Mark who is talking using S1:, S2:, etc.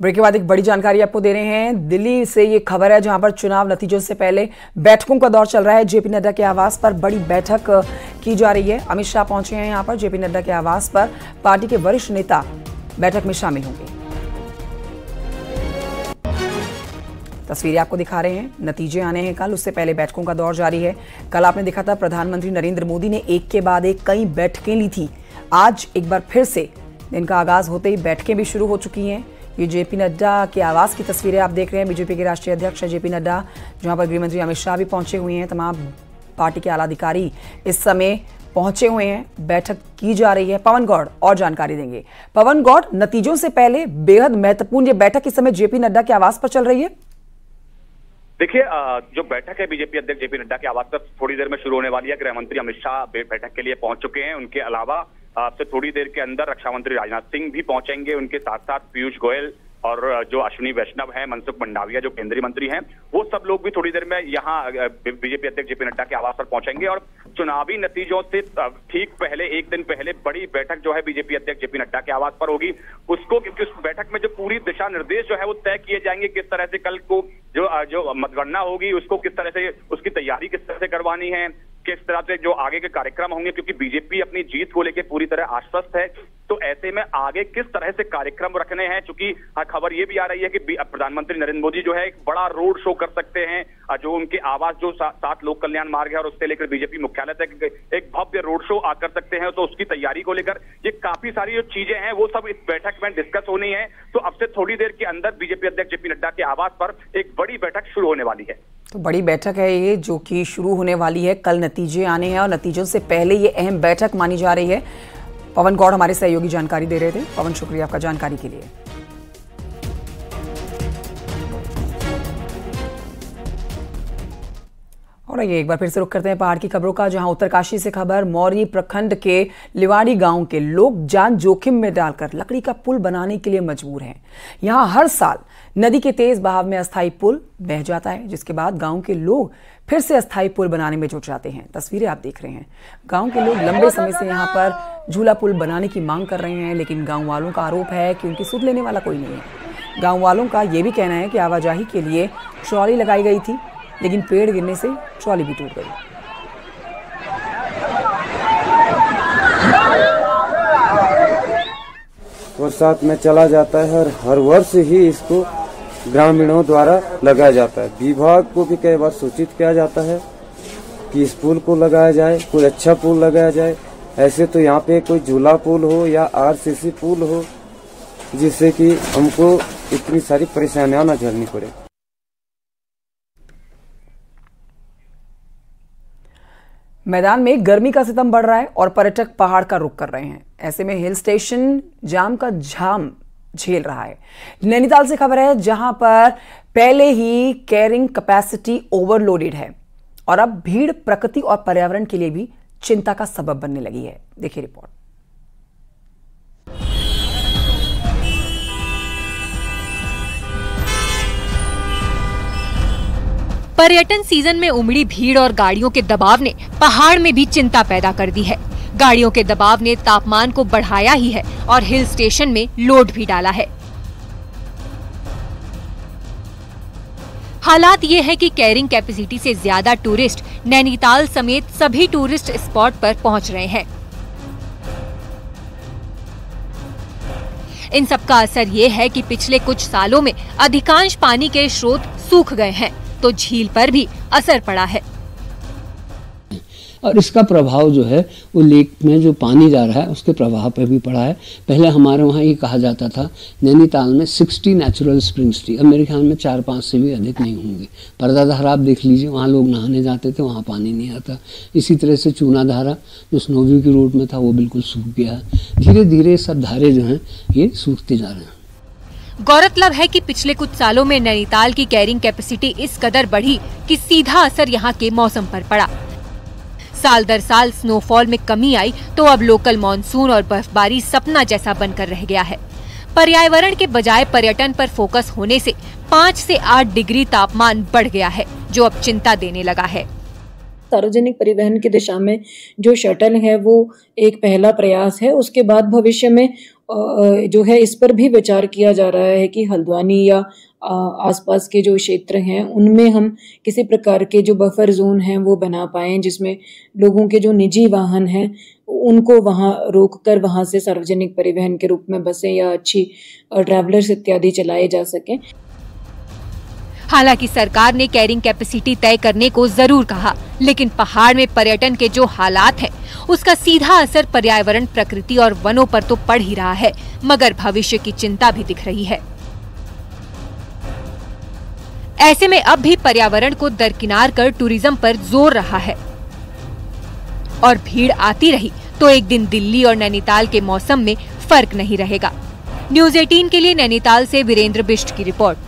S1: Break के बाद एक बड़ी जानकारी आपको दे रहे हैं। दिल्ली से ये खबर है जहां पर चुनाव नतीजों से पहले बैठकों का दौर चल रहा है। जेपी नड्डा के आवास पर बड़ी बैठक की जा रही है। अमित शाह पहुंचे हैं यहां पर जेपी नड्डा के आवास पर। पार्टी के वरिष्ठ नेता बैठक में शामिल होंगे। तस्वीरें आपको दिखा रहे हैं। नतीजे आने हैं कल, उससे पहले बैठकों का दौर जारी है। कल आपने देखा था प्रधानमंत्री नरेंद्र मोदी ने एक के बाद एक कई बैठकें ली थी। आज एक बार फिर से दिन का आगाज होते ही बैठकें भी शुरू हो चुकी हैं। ये जेपी नड्डा के आवास की तस्वीरें आप देख रहे हैं। बीजेपी के राष्ट्रीय अध्यक्ष जेपी नड्डा, जहां पर गृहमंत्री अमित शाह भी पहुंचे हुए हैं। तमाम पार्टी के आला अधिकारी इस समय पहुंचे हुए हैं। बैठक की जा रही है। पवन गौड़ और जानकारी देंगे। पवन गौड़, नतीजों से पहले बेहद महत्वपूर्ण ये बैठक इस समय जेपी नड्डा के आवास पर चल रही है।
S2: देखिए, जो बैठक है बीजेपी अध्यक्ष जेपी नड्डा के आवास पर थोड़ी देर में शुरू होने वाली है। गृह मंत्री अमित शाह बैठक के लिए पहुंच चुके हैं। उनके अलावा आपसे थोड़ी देर के अंदर रक्षा मंत्री राजनाथ सिंह भी पहुंचेंगे। उनके साथ साथ पीयूष गोयल और जो अश्विनी वैष्णव हैं, मनसुख मंडाविया जो केंद्रीय मंत्री हैं, वो सब लोग भी थोड़ी देर में यहाँ बीजेपी अध्यक्ष जेपी नड्डा के आवास पर पहुंचेंगे। और चुनावी नतीजों से ठीक पहले, एक दिन पहले बड़ी बैठक जो है बीजेपी अध्यक्ष जेपी नड्डा के आवास पर होगी। उसको क्योंकि उस बैठक में जो पूरी दिशा निर्देश जो है वो तय किए जाएंगे। किस तरह से कल को जो मतगणना होगी उसको किस तरह से, उसकी तैयारी किस तरह से करवानी है, किस तरह से जो आगे के कार्यक्रम होंगे, क्योंकि बीजेपी अपनी जीत को लेकर पूरी तरह आश्वस्त है। तो ऐसे में आगे किस तरह से कार्यक्रम रखने हैं, क्योंकि खबर ये भी आ रही है कि प्रधानमंत्री नरेंद्र मोदी जो है एक बड़ा रोड शो कर सकते हैं। जो उनके आवास जो 7 लोक कल्याण मार्ग है और उससे लेकर बीजेपी मुख्यालय तक एक भव्य रोड शो कर सकते हैं। तो उसकी तैयारी को लेकर ये काफी सारी जो चीजें हैं वो सब इस बैठक में डिस्कस होनी है। तो अब से थोड़ी देर के अंदर बीजेपी अध्यक्ष जेपी नड्डा के आवास पर एक बड़ी बैठक शुरू होने वाली है।
S1: तो बड़ी बैठक है ये जो कि शुरू होने वाली है। कल नतीजे आने हैं और नतीजों से पहले ये अहम बैठक मानी जा रही है। पवन गौड़ हमारे सहयोगी जानकारी दे रहे थे। पवन, शुक्रिया आपका जानकारी के लिए। और ये एक बार फिर से रुख करते हैं पहाड़ की खबरों का, जहां उत्तरकाशी से खबर। मौरी प्रखंड के लिवाड़ी गांव के लोग जान जोखिम में डालकर लकड़ी का पुल बनाने के लिए मजबूर हैं। यहां हर साल नदी के तेज बहाव में अस्थायी पुल बह जाता है, जिसके बाद गांव के लोग फिर से अस्थायी पुल बनाने में जुट जाते हैं। तस्वीरें आप देख रहे हैं। गांव के लोग लंबे समय से यहां पर झूला पुल बनाने की मांग कर रहे हैं, लेकिन गांव वालों का आरोप है कि उनकी सुध लेने वाला कोई नहीं है। गांव वालों का यह भी कहना है कि आवाजाही के लिए ट्रॉली लगाई गई थी, लेकिन पेड़ गिरने से ट्रॉली भी टूट गई।
S3: बरसात में चला जाता है और हर वर्ष ही इसको ग्रामीणों द्वारा लगाया जाता है। विभाग को भी कई बार सूचित किया जाता है कि इस पुल को लगाया जाए, कोई अच्छा पुल लगाया जाए। ऐसे तो यहाँ पे कोई झूला पुल हो या आरसीसी पुल हो, जिससे कि हमको इतनी सारी परेशानियां न झेलनी पड़े।
S1: मैदान में गर्मी का सितम बढ़ रहा है और पर्यटक पहाड़ का रुख कर रहे हैं। ऐसे में हिल स्टेशन जाम का झाम झेल रहा है। नैनीताल से खबर है, जहां पर पहले ही कैरिंग कैपेसिटी ओवरलोडेड है और अब भीड़ प्रकृति और पर्यावरण के लिए भी चिंता का सबब बनने लगी है। देखिए रिपोर्ट।
S4: पर्यटन सीजन में उमड़ी भीड़ और गाड़ियों के दबाव ने पहाड़ में भी चिंता पैदा कर दी है। गाड़ियों के दबाव ने तापमान को बढ़ाया ही है और हिल स्टेशन में लोड भी डाला है। हालात ये है कि कैरिंग कैपेसिटी से ज्यादा टूरिस्ट नैनीताल समेत सभी टूरिस्ट स्पॉट पर पहुंच रहे हैं। इन सब का असर ये है कि पिछले कुछ सालों में अधिकांश पानी के स्रोत सूख गए हैं, तो झील पर भी असर पड़ा है।
S5: और इसका प्रभाव जो है वो लेक में जो पानी जा रहा है उसके प्रभाव पर भी पड़ा है। पहले हमारे वहाँ ये कहा जाता था नैनीताल में 60 नेचुरल स्प्रिंग्स थी, अब मेरे ख्याल में 4-5 से भी अधिक नहीं होंगी। पर्दाधारा आप देख लीजिए, वहाँ लोग नहाने जाते थे, वहाँ पानी नहीं आता। इसी तरह से चूना धारा जो स्नोव्यू की रोड में था वो बिल्कुल सूख गया है। धीरे धीरे सब धारे जो हैं ये सूखते जा रहे हैं।
S4: गौरतलब है कि पिछले कुछ सालों में नैनीताल की कैरिंग कैपेसिटी इस कदर बढ़ी कि सीधा असर यहाँ के मौसम पर पड़ा। साल दर साल स्नोफॉल में कमी आई तो अब लोकल मॉनसून और बर्फबारी सपना जैसा बनकर रह गया है। पर्यावरण के बजाय पर्यटन पर फोकस होने से 5 से 8 डिग्री तापमान बढ़ गया है, जो अब चिंता देने लगा है।
S6: सार्वजनिक परिवहन की दिशा में जो शटल है वो एक पहला प्रयास है। उसके बाद भविष्य में जो है इस पर भी विचार किया जा रहा है कि हल्द्वानी या आसपास के जो क्षेत्र हैं उनमें हम किसी प्रकार के जो बफर जोन हैं वो बना पाएं, जिसमें लोगों के जो निजी वाहन हैं उनको वहां रोककर वहां से सार्वजनिक परिवहन के रूप में बसें या अच्छी ट्रैवलर्स इत्यादि चलाए जा सकें।
S4: हालांकि सरकार ने कैरिंग कैपेसिटी तय करने को जरूर कहा, लेकिन पहाड़ में पर्यटन के जो हालात हैं, उसका सीधा असर पर्यावरण, प्रकृति और वनों पर तो पड़ ही रहा है, मगर भविष्य की चिंता भी दिख रही है। ऐसे में अब भी पर्यावरण को दरकिनार कर टूरिज्म पर जोर रहा है और भीड़ आती रही तो एक दिन दिल्ली और नैनीताल के मौसम में फर्क नहीं रहेगा। न्यूज़ 18 के लिए नैनीताल से वीरेंद्र बिष्ट की रिपोर्ट।